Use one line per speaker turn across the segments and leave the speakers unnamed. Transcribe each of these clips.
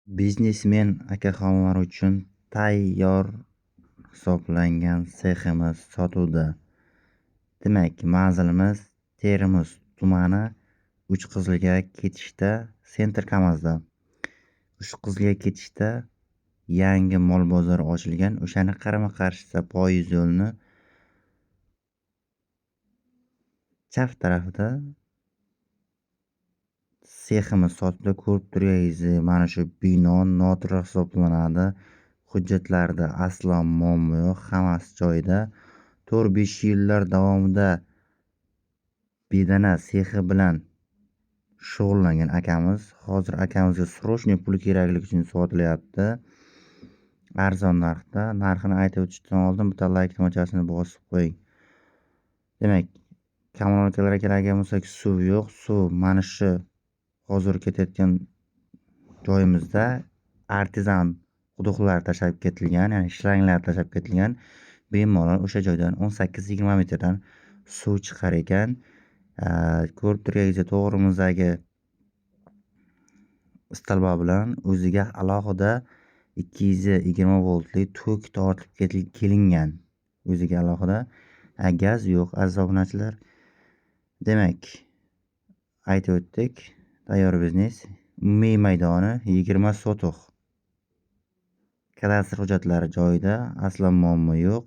Biznesmen akaxonlar uchun tayyor hisoblangan seximiz sotuvda. Demak, manzilimiz Termiz tumani Uchqizilga ketishda, Center Kamazda. Uchqizilga ketishda yangi mol bozori ochilgan. O'shani qarama-qarshisida poyiz yo'lni chap tarafida seximiz sotuvda. Ko'rib turganingizdek, mana shu bino notura hisoblanadi. Hujjatlarda aslo muammo yo'q, hammasi joyida. 4-5 yillar davomida bedana sexi bilan shug'ullangan akamiz. Hozir akamizga srochniy pul kerakligi uchun sotilyapti. Arzon narxda. Narxini aytib o'tishdan oldin bitta like tugmachasini bosib qo'ying. Demak, kommunalkalarga keladigan bo'lsak, suv yo'q. Suv mana shu hozir ketayotgan joyimizda artezan quduqlar tashlab ketilgan, ya'ni shlanglar tashlab ketilgan. Bemalol o'sha joydan 18-20 metrdan suv chiqar ekan. Ko'rib turganingizdek, to'g'rimizdagi stolba bilan o'ziga alohida 220 voltli tok tortib kelingan. O'ziga alohida gaz yo'q, aziz obunachilar. Demak, aytib o'tdik. Tayyor biznes. Umumiy maydoni 20 sotix. Kadastr hujjatlari joyida, aslo muammo yo'q.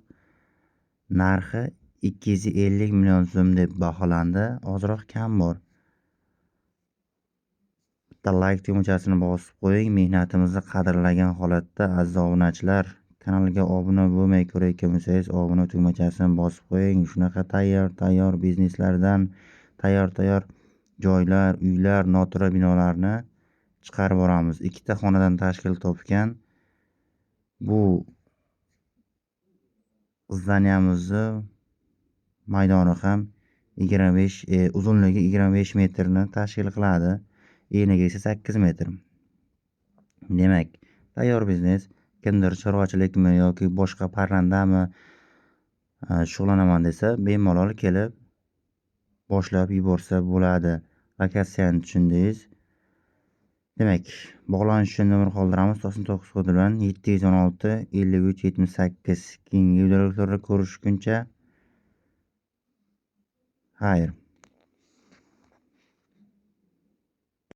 Narxi 250 million so'm deb baholandi. Ozroq kam bor. Bitta like tugmachasini bosib qo'ying. Mehnatimizni qadrlagan holatda aziz obunachilar, kanalga obuna bo'lmay ko'rayotgan bo'lsangiz, obuna tugmachasini bosib qo'ying. Shunaqa tayyor bizneslardan tayyor joylar, uylar, notura binolarni chiqarib boramiz. Ikkita xonadan tashkil topgan bu zdaniyamizni maydoni ham 25, uzunligi 25 metrni tashkil qiladi. Enigi esa 8 metr. Demak, tayyor biznes. Kimdir chorvachilikmi yoki boshqa parrandami shug'ullanaman desa, bemalol kelib boshlab yuborsa bo'ladi. Lokatsiyani tushundingiz. Demak, bog'lanish uchun nomer qoldiramiz. 99 kodi bilan 716 53 78. Keyingi videolarda ko'rishguncha xayr.